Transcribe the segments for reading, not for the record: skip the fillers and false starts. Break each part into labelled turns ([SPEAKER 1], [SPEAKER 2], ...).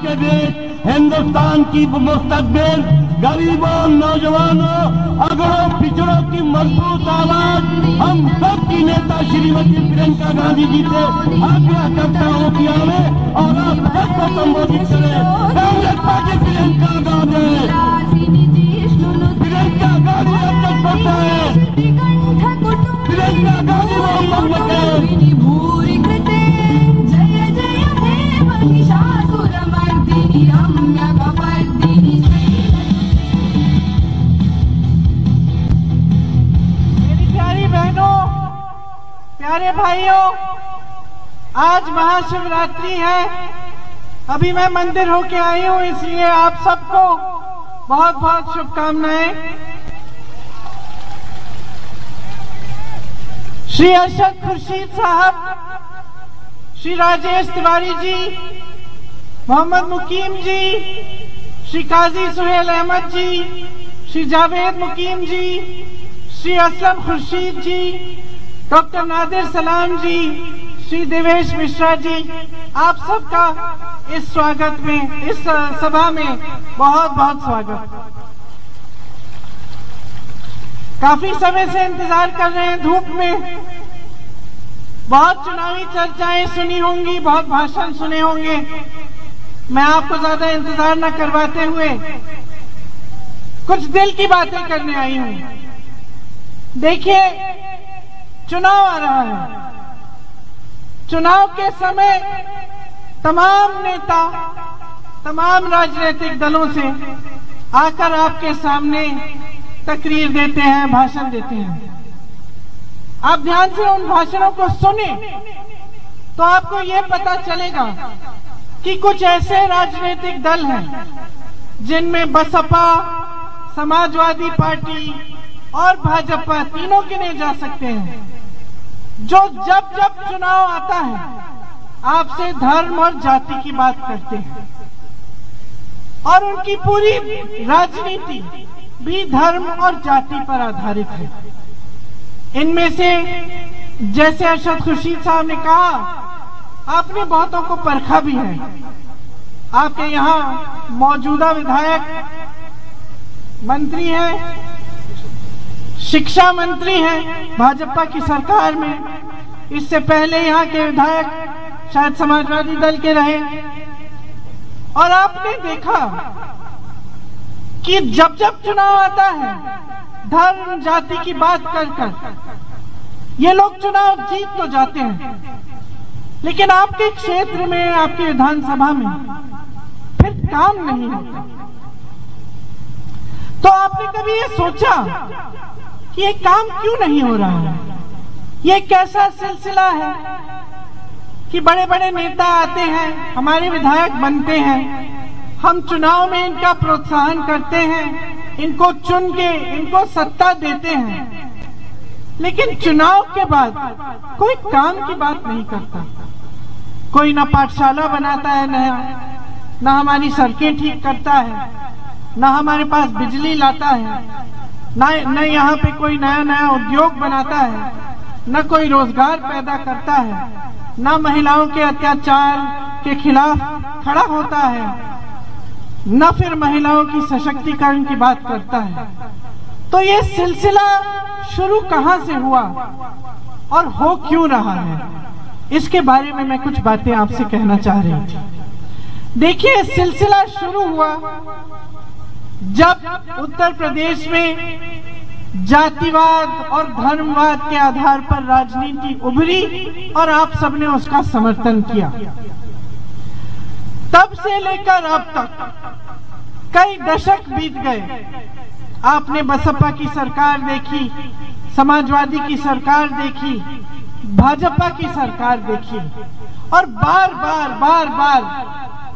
[SPEAKER 1] के देश हिंदुस्तान की मुस्तकबिल गरीबों, नौजवानों, अगड़ों पिछड़ों की मजबूत आवाज हम सब की नेता श्रीमती प्रियंका गांधी जी से आग्रह करता हूँ कि आवे और आप सबको संबोधित करें। कांग्रेस पार्टी प्रियंका गांधी, प्रियंका गांधी अब तक पहुंचा है, प्रियंका गांधी
[SPEAKER 2] प्यारे भाइयों, आज महाशिवरात्रि है। अभी मैं मंदिर होके आई हूँ, इसलिए आप सबको बहुत बहुत शुभकामनाएं। श्री अरशद खुर्शीद साहब, श्री राजेश तिवारी जी, मोहम्मद मुकीम जी, श्री काजी सुहेल अहमद जी, श्री जावेद मुकीम जी, श्री असलम खुर्शीद जी, डॉक्टर नादिर सलाम जी, श्री देवेश मिश्रा जी, आप सबका इस स्वागत में, इस सभा में बहुत बहुत स्वागत। काफी समय से इंतजार कर रहे हैं धूप में। बहुत चुनावी चर्चाएं सुनी होंगी, बहुत भाषण सुने होंगे। मैं आपको ज्यादा इंतजार न करवाते हुए कुछ दिल की बातें करने आई हूं। देखिए, चुनाव आ रहा है। चुनाव के समय तमाम नेता, तमाम राजनीतिक दलों से आकर आपके सामने तकरीर देते हैं, भाषण देते हैं। आप ध्यान से उन भाषणों को सुने तो आपको ये पता चलेगा कि कुछ ऐसे राजनीतिक दल हैं जिनमें बसपा, समाजवादी पार्टी और भाजपा तीनों गिने जा सकते हैं, जो जब जब चुनाव आता है आपसे धर्म और जाति की बात करते हैं और उनकी पूरी राजनीति भी धर्म और जाति पर आधारित है। इनमें से जैसे अरशद खुर्शीद साहब ने कहा, आपने बहुतों को परखा भी है। आपके यहाँ मौजूदा विधायक मंत्री हैं, शिक्षा मंत्री हैं भाजपा की सरकार में। इससे पहले यहाँ के विधायक शायद समाजवादी दल के रहे। और आपने देखा कि जब जब चुनाव आता है धर्म जाति की बात कर ये लोग चुनाव जीत तो जाते हैं, लेकिन आपके क्षेत्र में, आपकी विधानसभा में फिर काम नहीं होता। तो आपने कभी ये सोचा कि ये काम क्यों नहीं हो रहा है? ये कैसा सिलसिला है कि बड़े बड़े नेता आते हैं, हमारे विधायक बनते हैं, हम चुनाव में इनका प्रोत्साहन करते हैं, इनको चुन के इनको सत्ता देते हैं, लेकिन चुनाव के बाद कोई काम की बात नहीं करता। कोई ना पाठशाला बनाता है, न हमारी सड़कें ठीक करता है, न हमारे पास बिजली लाता है, न यहाँ पे कोई नया नया उद्योग बनाता है, न कोई रोजगार पैदा करता है, न महिलाओं के अत्याचार के खिलाफ खड़ा होता है, न फिर महिलाओं की सशक्तिकरण की बात करता है। तो ये सिलसिला शुरू कहाँ से हुआ और हो क्यों रहा है, इसके बारे में मैं कुछ बातें आपसे कहना चाह रही थी। देखिए, सिलसिला शुरू हुआ जब उत्तर प्रदेश में जातिवाद और धर्मवाद के आधार पर राजनीति उभरी और आप सबने उसका समर्थन किया। तब से लेकर अब तक कई दशक बीत गए। आपने बसपा की सरकार देखी, समाजवादी की सरकार देखी, भाजपा की सरकार देखी और बार बार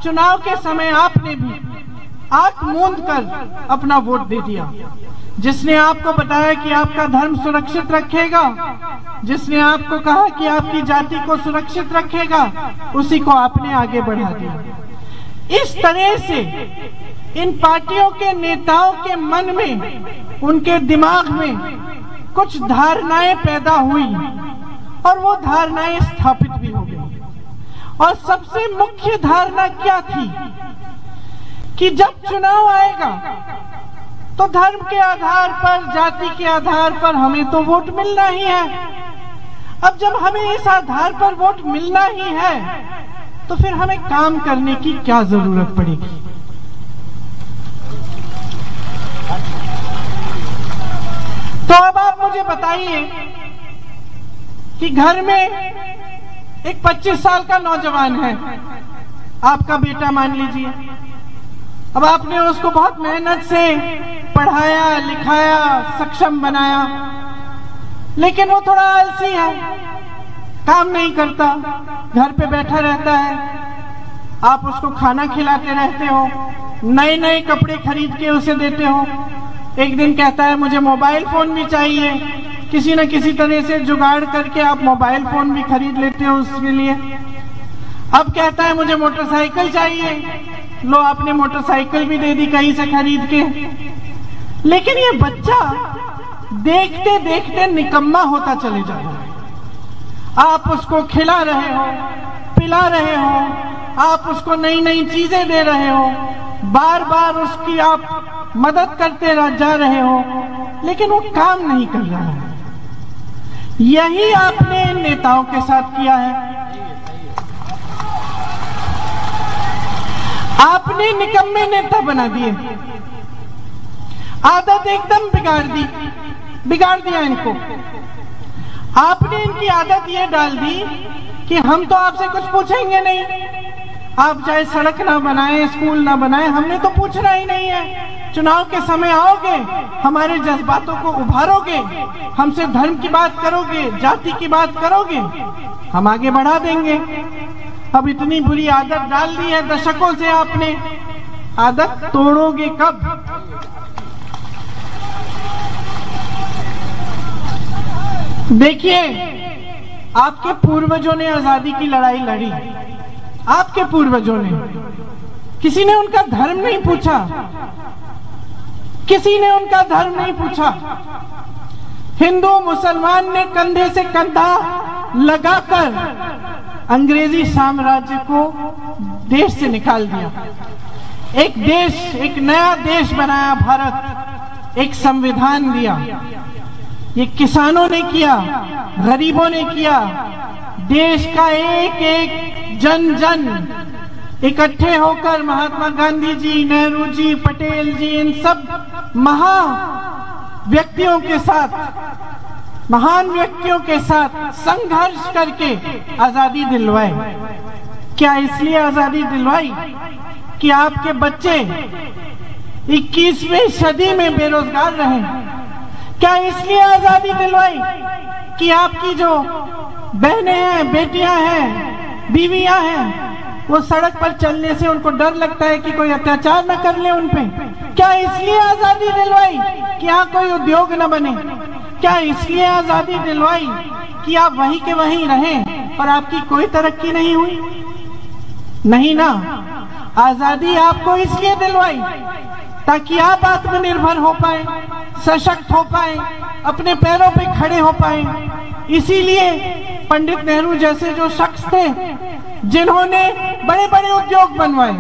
[SPEAKER 2] चुनाव के समय आपने भी आंख मूंद कर अपना वोट दे दिया। जिसने आपको बताया कि आपका धर्म सुरक्षित रखेगा, जिसने आपको कहा कि आपकी जाति को सुरक्षित रखेगा, उसी को आपने आगे बढ़ा दिया। इस तरह से इन पार्टियों के नेताओं के मन में, उनके दिमाग में कुछ धारणाएं पैदा हुई और वो धारणाएं स्थापित भी हो गई। और सबसे मुख्य धारणा क्या थी कि जब चुनाव आएगा तो धर्म के आधार पर, जाति के आधार पर हमें तो वोट मिलना ही है। अब जब हमें इस आधार पर वोट मिलना ही है तो फिर हमें काम करने की क्या जरूरत पड़ेगी? तो अब आप मुझे बताइए कि घर में एक 25 साल का नौजवान है, आपका बेटा मान लीजिए। अब आपने उसको बहुत मेहनत से पढ़ाया, लिखाया, सक्षम बनाया, लेकिन वो थोड़ा आलसी है, काम नहीं करता, घर पे बैठा रहता है। आप उसको खाना खिलाते रहते हो, नए नए कपड़े खरीद के उसे देते हो। एक दिन कहता है मुझे मोबाइल फोन भी चाहिए, किसी न किसी तरह से जुगाड़ करके आप मोबाइल फोन भी खरीद लेते हो उसके लिए। अब कहता है मुझे मोटरसाइकिल चाहिए, लो आपने मोटरसाइकिल भी दे दी कहीं से खरीद के। लेकिन ये बच्चा देखते देखते निकम्मा होता चले जा रहा है। आप उसको खिला रहे हो, पिला रहे हो, आप उसको नई नई चीजें दे रहे हो, बार बार उसकी आप मदद करते जा रहे हो, लेकिन वो काम नहीं कर रहा है। यही आपने नेताओं के साथ किया है। आपने निकम्मे नेता बना दिए, आदत एकदम बिगाड़ दिया इनको। आपने इनकी आदत ये डाल दी कि हम तो आपसे कुछ पूछेंगे नहीं, आप चाहे सड़क ना बनाए, स्कूल ना बनाए, हमने तो पूछना ही नहीं है। चुनाव के समय आओगे, हमारे जज्बातों को उभारोगे, हमसे धर्म की बात करोगे, जाति की बात करोगे, हम आगे बढ़ा देंगे। अब इतनी बुरी आदत डाल दी है दशकों से आपने, आदत तोड़ोगे कब? देखिए, आपके पूर्वजों ने आजादी की लड़ाई लड़ी, आपके पूर्वजों ने, किसी ने उनका धर्म नहीं पूछा, किसी ने उनका धर्म नहीं पूछा। हिंदू मुसलमान ने कंधे से कंधा लगाकर अंग्रेजी साम्राज्य को देश से निकाल दिया। एक देश, एक नया देश बनाया भारत, एक संविधान दिया। ये किसानों ने किया, गरीबों ने किया, देश का एक एक जन जन इकट्ठे होकर महात्मा गांधी जी, नेहरू जी, पटेल जी, इन सब व्यक्तियों के साथ, महान व्यक्तियों के साथ संघर्ष करके आजादी दिलवाए। क्या इसलिए आजादी दिलवाई कि आपके बच्चे 21वीं सदी में बेरोजगार रहे? क्या इसलिए आजादी दिलवाई कि आपकी जो बहनें हैं, बेटियां हैं, बीवियां हैं, वो सड़क पर चलने से उनको डर लगता है कि कोई अत्याचार न कर ले उन पे? क्या इसलिए आजादी दिलवाई कि यहाँ कोई उद्योग न बने? क्या इसलिए आजादी दिलवाई कि आप वहीं के वहीं रहें और आपकी कोई तरक्की नहीं हुई? नहीं ना। आजादी आपको इसलिए दिलवाई ताकि आप आत्मनिर्भर हो पाए, सशक्त हो पाए, अपने पैरों पे खड़े हो पाए। इसीलिए पंडित नेहरू जैसे जो शख्स थे, जिन्होंने बड़े बड़े उद्योग बनवाए,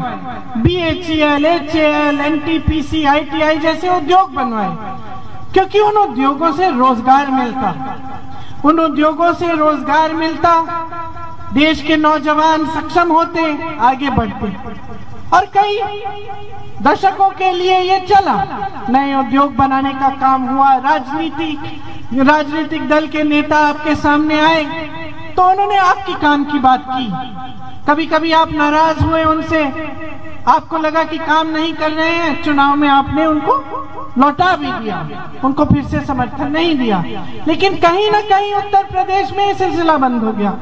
[SPEAKER 2] BHEL, HAL, NTPC, ITI जैसे उद्योग बनवाए, क्योंकि उन उद्योगों से रोजगार मिलता, उन उद्योगों से रोजगार मिलता, देश के नौजवान सक्षम होते, आगे बढ़ते। और कई दशकों के लिए ये चला, नए उद्योग बनाने का काम हुआ। राजनीतिक दल के नेता आपके सामने आए तो उन्होंने आपकी काम की बात की। कभी कभी आप नाराज हुए उनसे, आपको लगा कि काम नहीं कर रहे हैं, चुनाव में आपने उनको लौटा भी दिया, उनको फिर से समर्थन नहीं दिया। लेकिन कहीं ना कहीं उत्तर प्रदेश में सिलसिला बंद हो गया।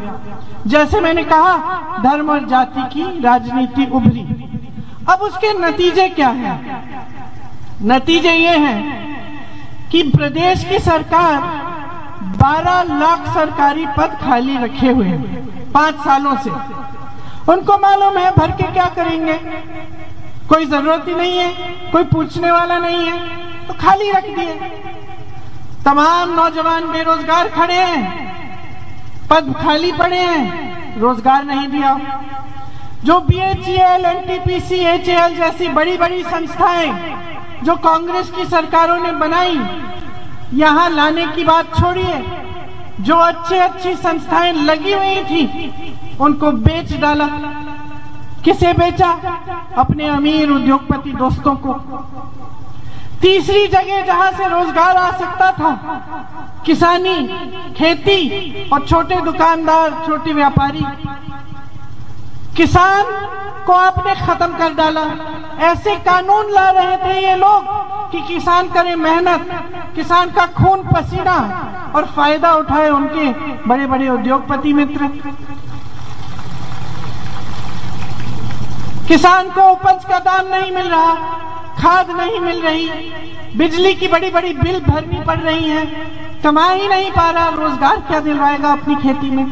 [SPEAKER 2] जैसे मैंने कहा, धर्म और जाति की राजनीति उभरी। अब उसके नतीजे क्या हैं? नतीजे ये हैं कि प्रदेश की सरकार 12 लाख सरकारी पद खाली रखे हुए हैं 5 सालों से। उनको मालूम है भर के क्या करेंगे, कोई जरूरत ही नहीं है, कोई पूछने वाला नहीं है, तो खाली रख दिए। तमाम नौजवान बेरोजगार खड़े हैं, पद खाली पड़े हैं, रोजगार नहीं दिया। जो BHEL, NTPC, HAL जैसी बड़ी बड़ी संस्थाएं जो कांग्रेस की सरकारों ने बनाई, यहाँ लाने की बात छोड़िए, जो अच्छी संस्थाएं लगी हुई थी उनको बेच डाला। किसे बेचा? अपने अमीर उद्योगपति दोस्तों को। तीसरी जगह जहां से रोजगार आ सकता था, किसानी, खेती और छोटे दुकानदार, छोटे व्यापारी, किसान को आपने खत्म कर डाला। ऐसे कानून ला रहे थे ये लोग कि किसान करे मेहनत, किसान का खून पसीना और फायदा उठाए उनके बड़े बड़े उद्योगपति मित्र। किसान को उपज का दाम नहीं मिल रहा, खाद नहीं मिल रही, बिजली की बड़ी बड़ी बिल भरनी पड़ रही है, कमा ही नहीं पा रहा, रोजगार क्या दिलवाएगा अपनी खेती में।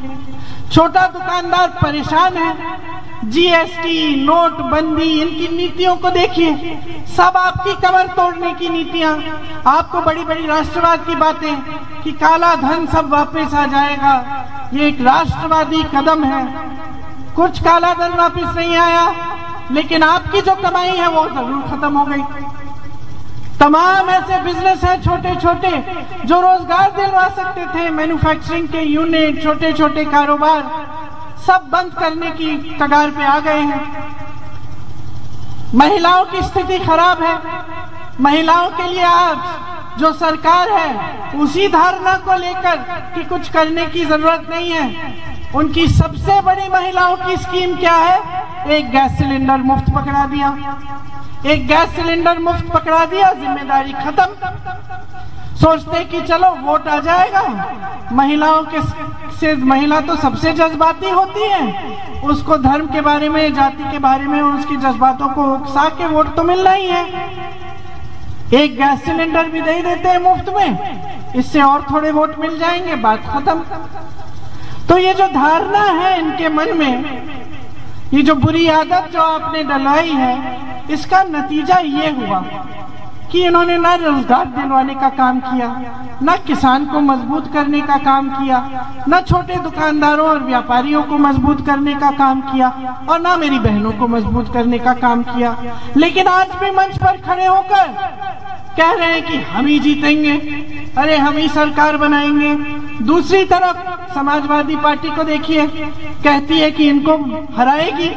[SPEAKER 2] छोटा दुकानदार परेशान है। GST, नोटबंदी, इनकी नीतियों को देखिए, सब आपकी कमर तोड़ने की नीतियां। आपको बड़ी बड़ी राष्ट्रवाद की बातें कि काला धन सब वापस आ जाएगा, ये एक राष्ट्रवादी कदम है। कुछ काला धन वापस नहीं आया, लेकिन आपकी जो कमाई है वो जरूर खत्म हो गई। तमाम ऐसे बिजनेस हैं छोटे छोटे जो रोजगार दिलवा सकते थे, मैन्युफैक्चरिंग के यूनिट, छोटे छोटे कारोबार, सब बंद करने की कगार पे आ गए हैं। महिलाओं की स्थिति खराब है। महिलाओं के लिए आज जो सरकार है उसी धारणा को लेकर कि कुछ करने की जरूरत नहीं है। उनकी सबसे बड़ी महिलाओं की स्कीम क्या है? एक गैस सिलेंडर मुफ्त पकड़ा दिया। एक गैस सिलेंडर मुफ्त पकड़ा दिया, जिम्मेदारी खत्म। सोचते कि चलो वोट आ जाएगा, महिलाओं के से महिला तो सबसे जज्बाती होती है, उसको धर्म के बारे में, जाति के बारे में उसकी जज्बातों को उकसा के वोट तो मिलना ही है। एक गैस सिलेंडर भी दे देते हैं मुफ्त में, इससे और थोड़े वोट मिल जाएंगे, बात खत्म। तो ये जो धारणा है इनके मन में, ये जो बुरी आदत जो आपने डलाई है, इसका नतीजा ये हुआ कि इन्होंने ना रोजगार दिलवाने का काम किया, ना किसान को मजबूत करने का काम किया, ना छोटे दुकानदारों और व्यापारियों को मजबूत करने का काम किया, और ना मेरी बहनों को मजबूत करने का काम किया। लेकिन आज भी मंच पर खड़े होकर कह रहे हैं कि हम ही जीतेंगे, अरे हम ही सरकार बनाएंगे। दूसरी तरफ समाजवादी पार्टी को देखिए, कहती है कि इनको हराएगी।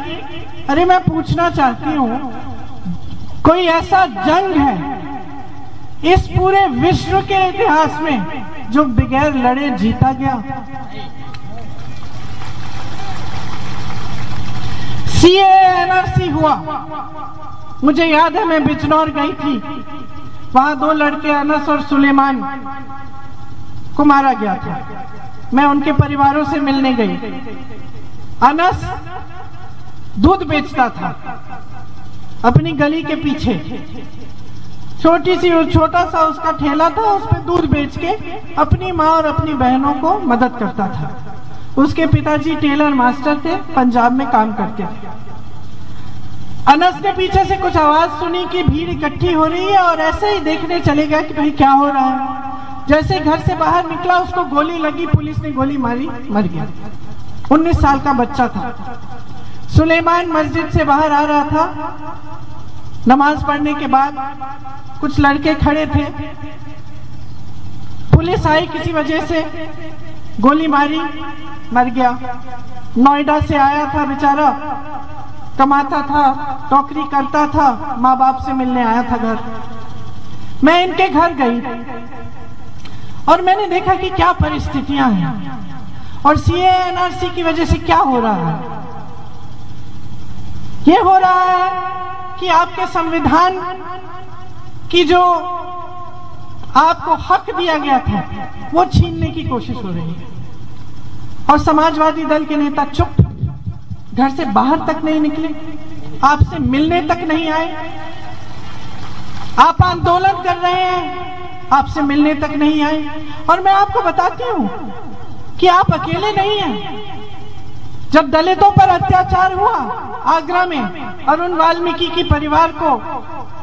[SPEAKER 2] अरे मैं पूछना चाहती हूँ, कोई ऐसा जंग है इस पूरे विश्व के इतिहास में जो बगैर लड़े जीता गया? CAA NRC हुआ, मुझे याद है मैं बिजनौर गई थी, वहां 2 लड़के अनस और सुलेमान को मारा गया था। मैं उनके परिवारों से मिलने गई। अनस दूध बेचता था अपनी गली के पीछे, छोटा सा उसका ठेला था, उस पे दूध बेच के अपनी माँ और अपनी बहनों को मदद करता था। उसके पिताजी टेलर मास्टर थे, पंजाब में काम करते थे। अनस ने पीछे से कुछ आवाज सुनी कि भीड़ इकट्ठी हो रही है, और ऐसे ही देखने चले गया कि भाई क्या हो रहा है। जैसे घर से बाहर निकला, उसको गोली लगी, पुलिस ने गोली मारी, मर गया। 19 साल का बच्चा था। सुलेमान मस्जिद से बाहर आ रहा था, नमाज पढ़ने के बाद कुछ लड़के खड़े थे, पुलिस आई, किसी वजह से गोली मारी, मर गया। नोएडा से आया था बेचारा, कमाता था, नौकरी करता था, माँ बाप से मिलने आया था घर। मैं इनके घर गई और मैंने देखा कि क्या परिस्थितियां हैं और CAA NRC की वजह से क्या हो रहा है। ये हो रहा है कि आपके संविधान की जो आपको हक दिया गया था वो छीनने की कोशिश हो रही है। और समाजवादी दल के नेता चुप, घर से बाहर तक नहीं निकले, आपसे मिलने तक नहीं आए। आप आंदोलन कर रहे हैं, आपसे मिलने तक नहीं आए। और मैं आपको बताती हूं कि आप अकेले नहीं हैं। जब दलितों पर अत्याचार हुआ आगरा में, अरुण वाल्मीकि की परिवार को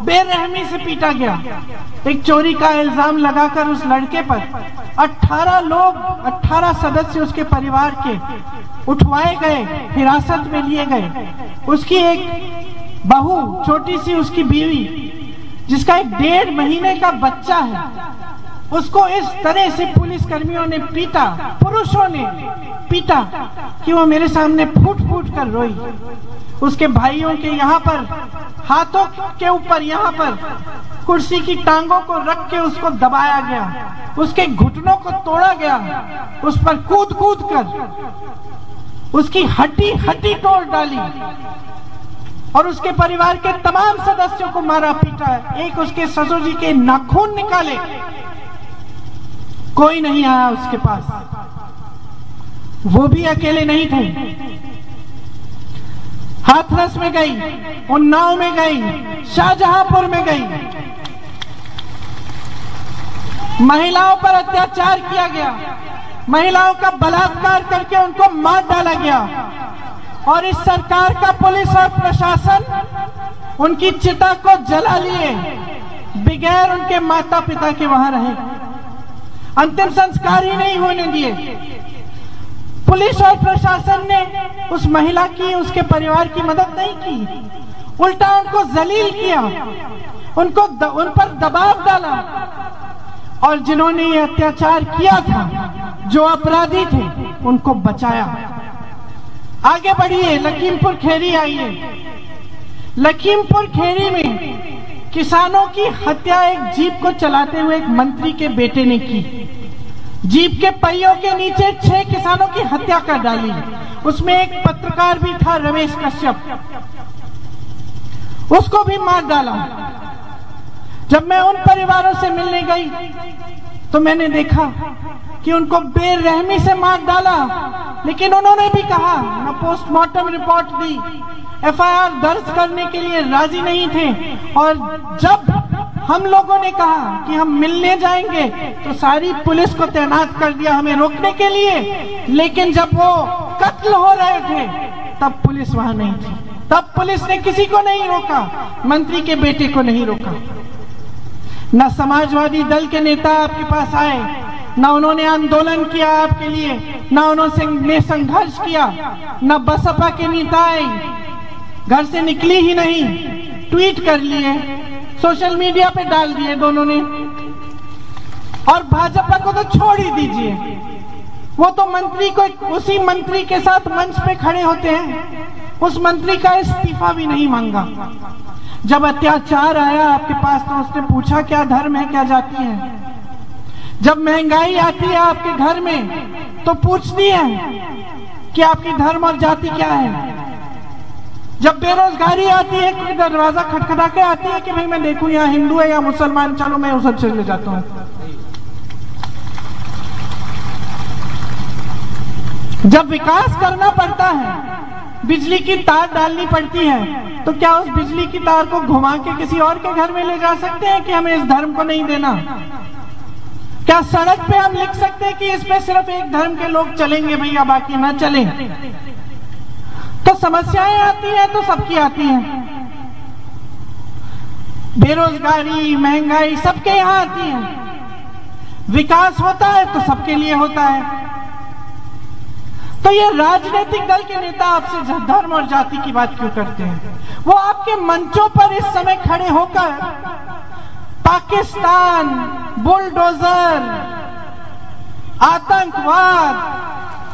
[SPEAKER 2] बेरहमी से पीटा गया, एक चोरी का इल्जाम लगाकर उस लड़के पर 18 लोग, 18 सदस्य उसके परिवार के उठवाए गए, हिरासत में लिए गए। उसकी एक बहू, छोटी सी उसकी बीवी, जिसका एक 1.5 महीने का बच्चा है, उसको इस तरह से पुलिस कर्मियों ने पीटा, पुरुषों ने पीटा कि वो मेरे सामने फूट फूट कर रोई। उसके भाइयों के यहाँ पर हाथों के ऊपर यहाँ पर कुर्सी की टांगों को रख के उसको दबाया गया, उसके घुटनों को तोड़ा गया, उस पर कूद कूद कर उसकी हड्डी हड्डी तोड़ डाली और उसके परिवार के तमाम सदस्यों को मारा पीटा। एक उसके ससुर जी के नाखून निकाले, कोई नहीं आया उसके पास, वो भी अकेले नहीं थे। हाथरस में गई, उन्नाव में गई, शाहजहांपुर में गई, महिलाओं पर अत्याचार किया गया, महिलाओं का बलात्कार करके उनको मार डाला गया और इस सरकार का पुलिस और प्रशासन उनकी चिता को जला लिए, बगैर उनके माता पिता के वहां रहे, अंतिम संस्कार ही नहीं होने दिए। पुलिस और प्रशासन ने उस महिला की, उसके परिवार की मदद नहीं की, उल्टा उनको जलील किया, उन पर दबाव डाला और जिन्होंने ये अत्याचार किया था, जो अपराधी थे, उनको बचाया। आगे बढ़िए, लखीमपुर खेरी आइए। लखीमपुर खेरी में किसानों की हत्या एक जीप को चलाते हुए एक मंत्री के बेटे ने की। जीप के पहियों के नीचे 6 किसानों की हत्या कर डाली। उसमें एक पत्रकार भी था, रमेश कश्यप, उसको भी मार डाला। जब मैं उन परिवारों से मिलने गई तो मैंने देखा कि उनको बेरहमी से मार डाला, लेकिन उन्होंने भी कहा, न पोस्टमार्टम रिपोर्ट दी, एफआईआर दर्ज करने के लिए राजी नहीं थे। और जब हम लोगों ने कहा कि हम मिलने जाएंगे तो सारी पुलिस को तैनात कर दिया हमें रोकने के लिए, लेकिन जब वो कत्ल हो रहे थे तब पुलिस वहां नहीं थी, तब पुलिस ने किसी को नहीं रोका, मंत्री के बेटे को नहीं रोका। न समाजवादी दल के नेता आपके पास आए, न उन्होंने आंदोलन किया आपके लिए, न उन्होंने संघर्ष किया, न बसपा के नेता आए, घर से निकली ही नहीं, ट्वीट कर लिए, सोशल मीडिया पे डाल दिए दोनों ने। और भाजपा को तो छोड़ ही दीजिए, वो तो मंत्री को, उसी मंत्री के साथ मंच पे खड़े होते हैं, उस मंत्री का इस्तीफा भी नहीं मांगा। जब अत्याचार आया आपके पास तो उसने पूछा क्या धर्म है, क्या जाति है। जब महंगाई आती है आपके घर में तो पूछती है कि आपकी धर्म और जाति क्या है। जब बेरोजगारी आती है, कोई दरवाजा खटखटा के आती है कि भाई मैं देखूं यहाँ हिंदू है या मुसलमान, चलो मैं उस चले जाता हूं। जब विकास करना पड़ता है, बिजली की तार डालनी पड़ती है, तो क्या उस बिजली की तार को घुमा के किसी और के घर में ले जा सकते हैं कि हमें इस धर्म को नहीं देना? क्या सड़क पे हम लिख सकते हैं कि इसमें सिर्फ एक धर्म के लोग चलेंगे भैया, बाकी ना चलें? तो समस्याएं आती हैं तो सबकी आती हैं, बेरोजगारी, महंगाई सबके यहाँ आती है। विकास होता है तो सबके लिए होता है। तो ये राजनीतिक दल के नेता आपसे धर्म और जाति की बात क्यों करते हैं? वो आपके मंचों पर इस समय खड़े होकर पाकिस्तान, बुलडोजर, आतंकवाद,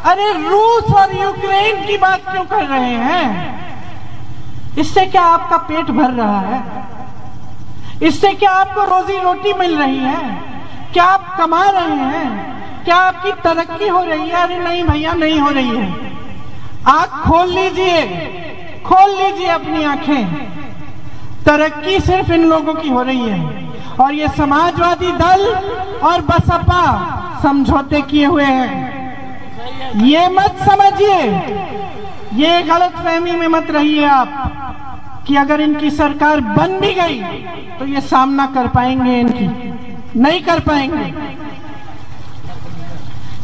[SPEAKER 2] अरे रूस और यूक्रेन की बात क्यों कर रहे हैं? इससे क्या आपका पेट भर रहा है? इससे क्या आपको रोजी रोटी मिल रही है? क्या आप कमा रहे हैं? क्या आपकी तरक्की हो रही है? अरे नहीं भैया, नहीं हो रही है। आंख खोल लीजिए, खोल लीजिए अपनी आंखें। तरक्की सिर्फ इन लोगों की हो रही है और ये समाजवादी दल और बसपा समझौते किए हुए हैं। ये मत समझिए, ये गलतफहमी में मत रहिए आप कि अगर इनकी सरकार बन भी गई तो ये सामना कर पाएंगे, इनकी नहीं कर पाएंगे,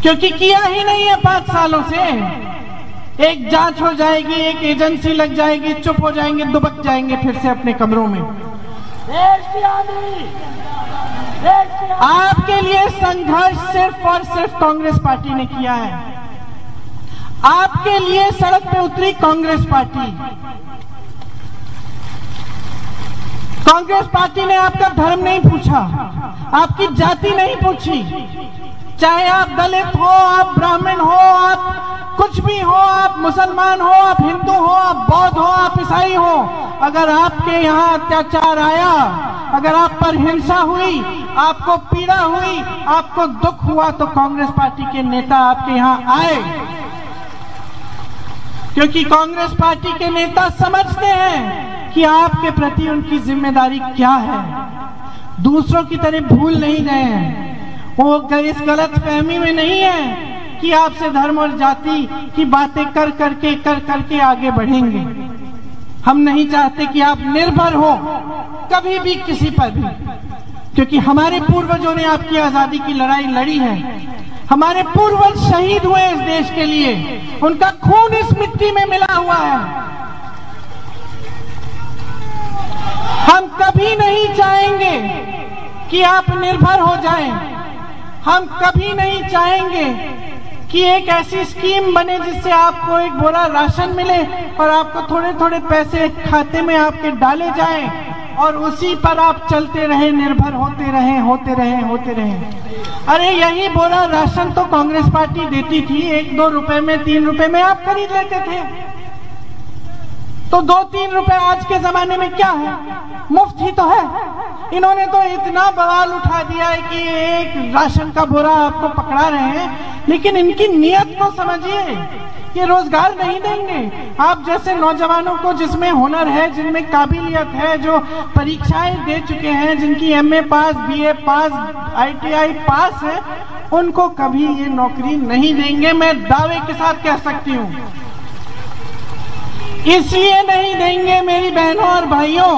[SPEAKER 2] क्योंकि किया ही नहीं है 5 सालों से। एक जांच हो जाएगी, एक एजेंसी लग जाएगी, चुप हो जाएंगे, दुबक जाएंगे फिर से अपने कमरों में। आपके लिए संघर्ष सिर्फ और सिर्फ कांग्रेस पार्टी ने किया है। आपके लिए सड़क पे उतरी कांग्रेस पार्टी, कांग्रेस पार्टी ने आपका धर्म नहीं पूछा, आपकी जाति नहीं पूछी, चाहे आप दलित हो, आप ब्राह्मण हो, आप कुछ भी हो, आप मुसलमान हो, आप हिंदू हो, आप बौद्ध हो, आप ईसाई हो, अगर आपके यहाँ अत्याचार आया, अगर आप पर हिंसा हुई, आपको पीड़ा हुई, आपको दुख हुआ, तो कांग्रेस पार्टी के नेता आपके यहाँ आए, क्योंकि कांग्रेस पार्टी के नेता समझते हैं कि आपके प्रति उनकी जिम्मेदारी क्या है। दूसरों की तरह भूल नहीं गए हैं, वो इस गलत फहमी में नहीं है कि आपसे धर्म और जाति की बातें कर करके आगे बढ़ेंगे। हम नहीं चाहते कि आप निर्भर हो कभी भी किसी पर भी, क्योंकि हमारे पूर्वजों ने आपकी आजादी की लड़ाई लड़ी है, हमारे पूर्वज शहीद हुए इस देश के लिए, उनका खून इस मिट्टी में मिला हुआ है। हम कभी नहीं चाहेंगे कि आप निर्भर हो जाएं, हम कभी नहीं चाहेंगे कि एक ऐसी स्कीम बने जिससे आपको एक बोरा राशन मिले और आपको थोड़े थोड़े पैसे खाते में आपके डाले जाएं और उसी पर आप चलते रहे, निर्भर होते रहे। अरे यही बोरा राशन तो कांग्रेस पार्टी देती थी, 1-2 रुपए में, 3 रुपए में आप खरीद लेते थे। तो 2-3 रुपए आज के जमाने में क्या है, मुफ्त ही तो है। इन्होंने तो इतना बवाल उठा दिया है कि एक राशन का बोरा आपको पकड़ा रहे हैं, लेकिन इनकी नीयत को समझिए, ये रोजगार नहीं देंगे। आप जैसे नौजवानों को जिसमें हुनर है, जिनमें काबिलियत है, जो परीक्षाएं दे चुके हैं, जिनकी MA पास, BA पास, ITI पास है, उनको कभी ये नौकरी नहीं देंगे। मैं दावे के साथ कह सकती हूँ। इसलिए नहीं देंगे मेरी बहनों और भाइयों,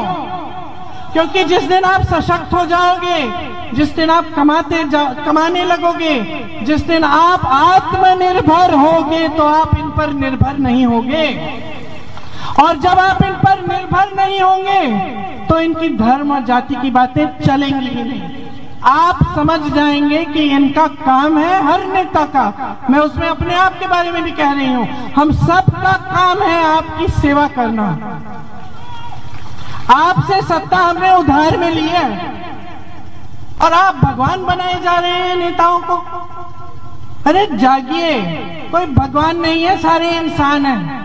[SPEAKER 2] क्योंकि जिस दिन आप सशक्त हो जाओगे, जिस दिन आप कमाने लगोगे, जिस दिन आप आत्मनिर्भर होगे, तो आप इन पर निर्भर नहीं होगे। और जब आप इन पर निर्भर नहीं होंगे तो इनकी धर्म और जाति की बातें चलेंगी ही नहीं। आप समझ जाएंगे कि इनका काम है, हर नेता का, मैं उसमें अपने आप के बारे में भी कह रही हूं, हम सब का काम है आपकी सेवा करना। आपसे सत्ता हमने उधार में ली है और आप भगवान बनाए जा रहे हैं नेताओं को। अरे जागिए, कोई भगवान नहीं है, सारे इंसान हैं।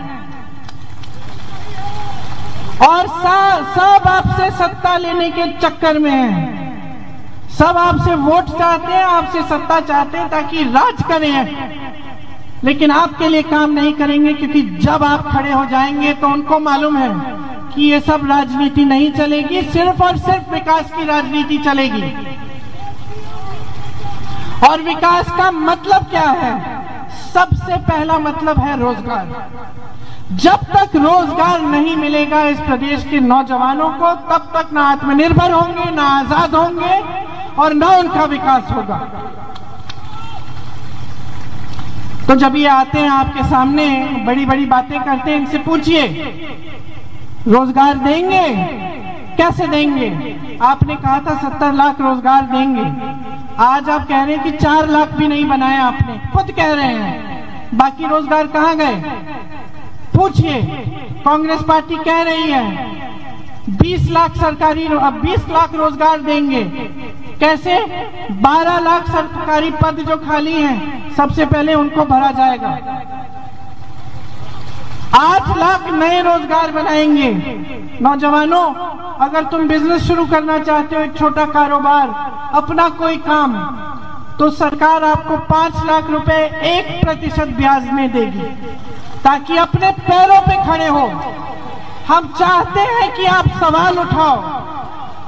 [SPEAKER 2] और सब आपसे सत्ता लेने के चक्कर में हैं, सब आपसे वोट चाहते हैं, आपसे सत्ता चाहते हैं ताकि राज करें, लेकिन आपके लिए काम नहीं करेंगे, क्योंकि जब आप खड़े हो जाएंगे तो उनको मालूम है कि ये सब राजनीति नहीं चलेगी, सिर्फ और सिर्फ विकास की राजनीति चलेगी। और विकास का मतलब क्या है? सबसे पहला मतलब है रोजगार। जब तक रोजगार नहीं मिलेगा इस प्रदेश के नौजवानों को, तब तक ना आत्मनिर्भर होंगे, ना आजाद होंगे और ना उनका विकास होगा। तो जब ये आते हैं आपके सामने, बड़ी बड़ी बातें करते हैं, इनसे पूछिए रोजगार देंगे? कैसे देंगे? आपने कहा था 70 लाख रोजगार देंगे, आज आप कह रहे हैं कि 4 लाख भी नहीं बनाया, आपने खुद कह रहे हैं। बाकी रोजगार कहां गए? पूछिए। कांग्रेस पार्टी कह रही है 20 लाख सरकारी, अब 20 लाख रोजगार देंगे। कैसे? 12 लाख सरकारी पद जो खाली हैं, सबसे पहले उनको भरा जाएगा। 8 लाख नए रोजगार बनाएंगे। नौजवानों, अगर तुम बिजनेस शुरू करना चाहते हो, एक छोटा कारोबार, अपना कोई काम, तो सरकार आपको 5 लाख रुपए 1% ब्याज में देगी, ताकि अपने पैरों पे खड़े हो। हम चाहते हैं कि आप सवाल उठाओ,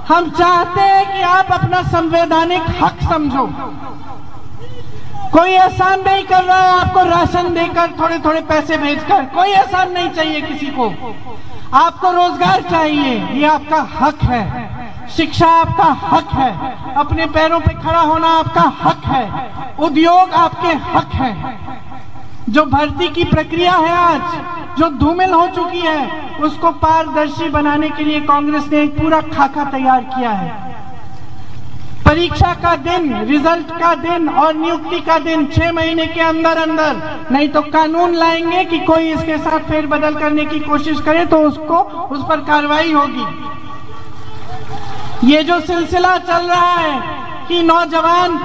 [SPEAKER 2] हम चाहते हैं कि आप अपना संवैधानिक हक समझो। कोई एहसान नहीं कर रहा है आपको राशन देकर, थोड़े थोड़े पैसे भेजकर, कोई एहसान नहीं चाहिए किसी को। आपको रोजगार चाहिए, ये आपका हक है। शिक्षा आपका हक है, अपने पैरों पे खड़ा होना आपका हक है, उद्योग आपके हक है। जो भर्ती की प्रक्रिया है आज जो धूमिल हो चुकी है, उसको पारदर्शी बनाने के लिए कांग्रेस ने एक पूरा खाका तैयार किया है। परीक्षा का दिन, रिजल्ट का दिन और नियुक्ति का दिन 6 महीने के अंदर अंदर, नहीं तो कानून लाएंगे कि कोई इसके साथ फेरबदल करने की कोशिश करे तो उसको उस पर कार्रवाई होगी। ये जो सिलसिला चल रहा है कि नौजवान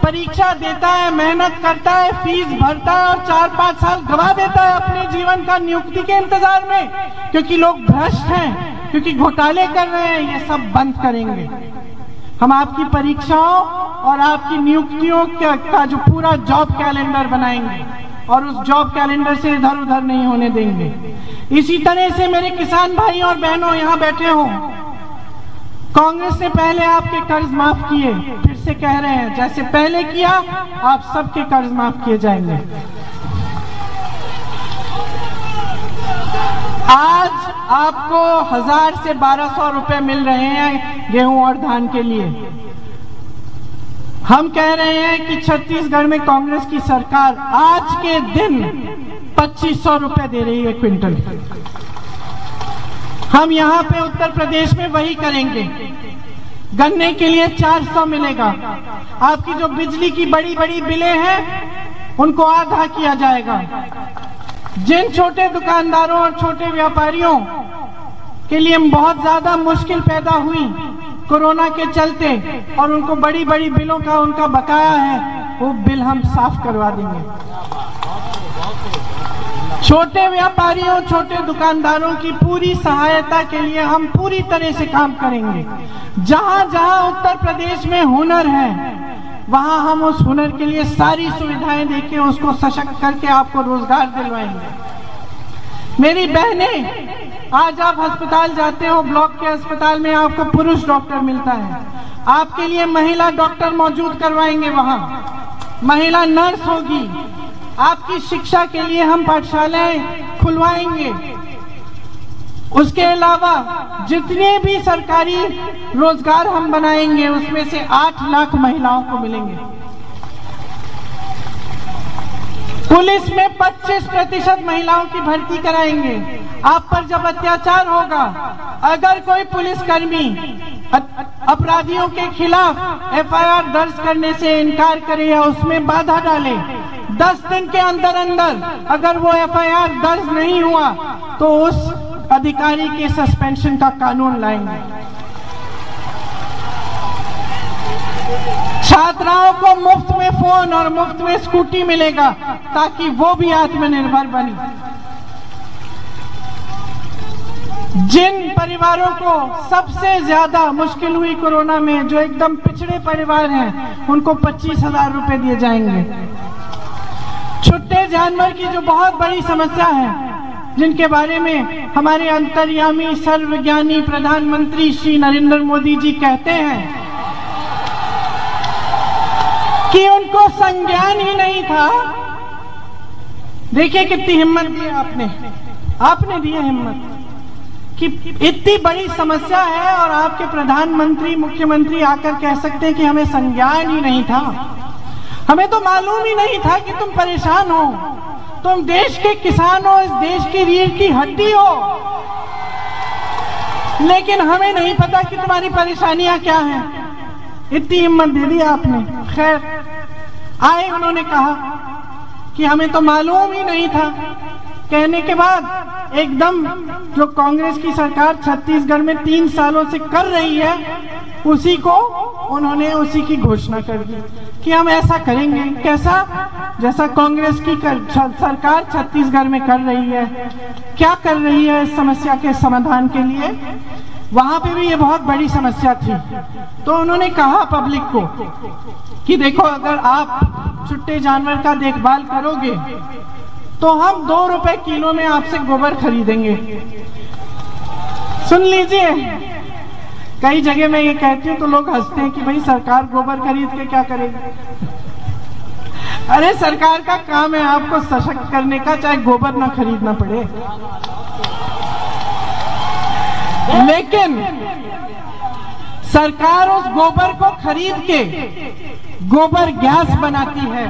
[SPEAKER 2] परीक्षा देता है, मेहनत करता है, फीस भरता है और 4-5 साल गवा देता है अपने जीवन का नियुक्ति के इंतजार में, क्योंकि लोग भ्रष्ट हैं, क्योंकि घोटाले कर रहे हैं, ये सब बंद करेंगे। हम आपकी परीक्षाओं और आपकी नियुक्तियों का जो पूरा जॉब कैलेंडर बनाएंगे और उस जॉब कैलेंडर से इधर उधर नहीं होने देंगे। इसी तरह से मेरे किसान भाई और बहनों यहाँ बैठे हो, कांग्रेस ने पहले आपके कर्ज माफ किए, फिर से कह रहे हैं जैसे पहले किया आप सबके कर्ज माफ किए जाएंगे। आज आपको 1000 से 1200 रुपए मिल रहे हैं गेहूं और धान के लिए। हम कह रहे हैं कि छत्तीसगढ़ में कांग्रेस की सरकार आज के दिन 2500 रुपए दे रही है क्विंटल। हम यहाँ पे उत्तर प्रदेश में वही करेंगे। गन्ने के लिए 400 मिलेगा। आपकी जो बिजली की बड़ी बड़ी बिलें हैं उनको आधा किया जाएगा। जिन छोटे दुकानदारों और छोटे व्यापारियों के लिए बहुत ज्यादा मुश्किल पैदा हुई कोरोना के चलते और उनको बड़ी बड़ी बिलों का उनका बकाया है, वो बिल हम साफ करवा देंगे। छोटे व्यापारियों, छोटे दुकानदारों की पूरी सहायता के लिए हम पूरी तरह से काम करेंगे। जहां जहां उत्तर प्रदेश में हुनर है वहां हम उस हुनर के लिए सारी सुविधाएं देके उसको सशक्त करके आपको रोजगार दिलवाएंगे। मेरी बहनें, आज आप अस्पताल जाते हो, ब्लॉक के अस्पताल में आपको पुरुष डॉक्टर मिलता है, आपके लिए महिला डॉक्टर मौजूद करवाएंगे, वहां महिला नर्स होगी। आपकी शिक्षा के लिए हम पाठशालाएं खुलवाएंगे। उसके अलावा जितने भी सरकारी रोजगार हम बनाएंगे उसमें से 8 लाख महिलाओं को मिलेंगे। पुलिस में 25% महिलाओं की भर्ती कराएंगे। आप पर जब अत्याचार होगा, अगर कोई पुलिसकर्मी अपराधियों के खिलाफ एफआईआर दर्ज करने से इनकार करे या उसमें बाधा डाले, 10 दिन के अंदर अंदर अगर वो एफआईआर दर्ज नहीं हुआ तो उस अधिकारी के सस्पेंशन का कानून लाएंगे। छात्राओं को मुफ्त में फोन और मुफ्त में स्कूटी मिलेगा ताकि वो भी आत्मनिर्भर बने। जिन परिवारों को सबसे ज्यादा मुश्किल हुई कोरोना में, जो एकदम पिछड़े परिवार हैं, उनको 25,000 रुपए दिए जाएंगे। छुट्टे जानवर की जो बहुत बड़ी समस्या है, जिनके बारे में हमारे अंतर्यामी सर्वज्ञानी प्रधानमंत्री श्री नरेंद्र मोदी जी कहते हैं कि उनको संज्ञान ही नहीं था। देखिए कितनी हिम्मत दी आपने दी है हिम्मत कि इतनी बड़ी समस्या है और आपके प्रधानमंत्री मुख्यमंत्री आकर कह सकते हैं कि हमें संज्ञान ही नहीं था, हमें तो मालूम ही नहीं था कि तुम परेशान हो, तुम देश के किसान हो, इस देश की रीढ़ की हड्डी हो, लेकिन हमें नहीं पता कि तुम्हारी परेशानियां क्या हैं। इतनी हिम्मत दे दी आपने। खैर, आए उन्होंने कहा कि हमें तो मालूम ही नहीं था। कहने के बाद एकदम जो कांग्रेस की सरकार छत्तीसगढ़ में 3 सालों से कर रही है, उसी को उन्होंने उसी की घोषणा कर दी कि हम ऐसा करेंगे। कैसा? जैसा कांग्रेस की सरकार छत्तीसगढ़ में कर रही है। क्या कर रही है इस समस्या के समाधान के लिए? वहां पे भी ये बहुत बड़ी समस्या थी, तो उन्होंने कहा पब्लिक को कि देखो, अगर आप छुट्टे जानवर का देखभाल करोगे तो हम 2 रुपए किलो में आपसे गोबर खरीदेंगे। सुन लीजिए, कई जगह मैं ये कहती हूँ तो लोग हंसते हैं कि भाई सरकार गोबर खरीद के क्या करेगी। अरे सरकार का काम है आपको सशक्त करने का, चाहे गोबर ना खरीदना पड़े। लेकिन सरकार उस गोबर को खरीद के गोबर गैस बनाती है,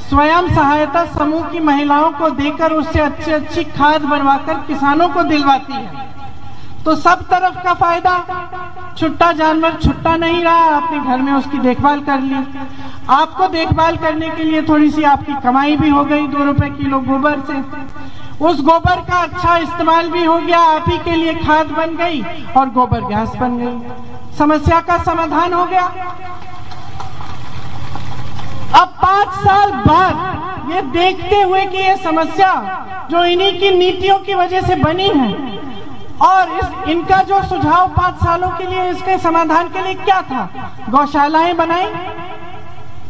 [SPEAKER 2] स्वयं सहायता समूह की महिलाओं को देकर उससे अच्छी खाद बनवाकर किसानों को दिलवाती है। तो सब तरफ का फायदा। छुट्टा जानवर छुट्टा नहीं रहा, आपने घर में उसकी देखभाल कर ली। आपको देखभाल करने के लिए थोड़ी सी आपकी कमाई भी हो गई 2 रुपए किलो गोबर से। उस गोबर का अच्छा इस्तेमाल भी हो गया, आप ही के लिए खाद बन गई और गोबर गैस बन गई। समस्या का समाधान हो गया। अब 5 साल बाद ये देखते हुए कि ये समस्या जो इन्हीं की नीतियों की वजह से बनी है और इनका जो सुझाव 5 सालों के लिए इसके समाधान के लिए क्या था, गौशालाएं बनाई,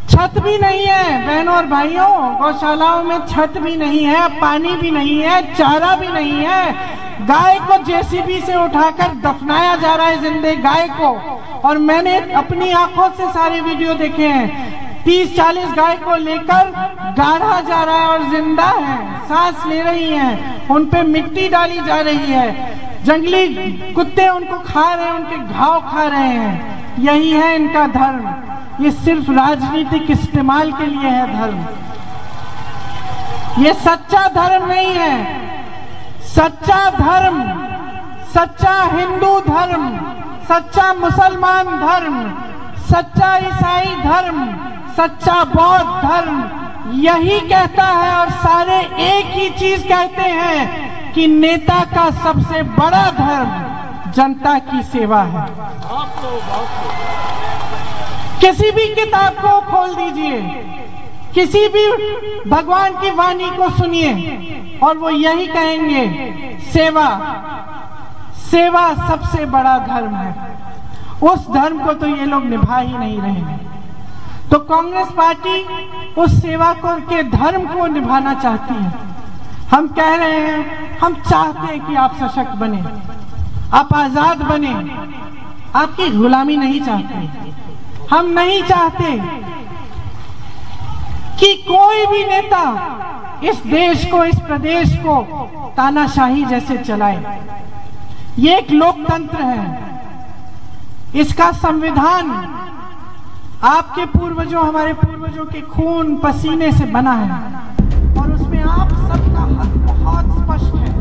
[SPEAKER 2] छत भी नहीं है बहनों और भाइयों, गौशालाओं में छत भी नहीं है, पानी भी नहीं है, चारा भी नहीं है, गाय को जेसीबी से उठाकर दफनाया जा रहा है, जिंदे गाय को। और मैंने अपनी आंखों से सारे वीडियो देखे हैं, 30-40 गाय को लेकर गाड़ा जा रहा है और जिंदा है, सांस ले रही हैं, उन पे मिट्टी डाली जा रही है, जंगली कुत्ते उनको खा रहे हैं, उनके घाव खा रहे हैं। यही है इनका धर्म। ये सिर्फ राजनीतिक इस्तेमाल के लिए है धर्म, ये सच्चा धर्म नहीं है। सच्चा धर्म, सच्चा हिंदू धर्म, सच्चा मुसलमान धर्म, सच्चा ईसाई धर्म, सच्चा बौद्ध धर्म यही कहता है, और सारे एक ही चीज कहते हैं कि नेता का सबसे बड़ा धर्म जनता की सेवा है। किसी भी किताब को खोल दीजिए, किसी भी भगवान की वाणी को सुनिए और वो यही कहेंगे, सेवा, सेवा सबसे बड़ा धर्म है। उस धर्म को तो ये लोग निभा ही नहीं रहे हैं। तो कांग्रेस पार्टी उस सेवा को के धर्म को निभाना चाहती है। हम कह रहे हैं, हम चाहते हैं कि आप सशक्त बने, आप आजाद बने, आपकी गुलामी नहीं चाहते। हम नहीं चाहते कि कोई भी नेता इस देश को, इस प्रदेश को तानाशाही जैसे चलाए। ये एक लोकतंत्र है, इसका संविधान आपके पूर्वजों, हमारे पूर्वजों के खून पसीने से बना है और उसमें आप सबका हक बहुत स्पष्ट है।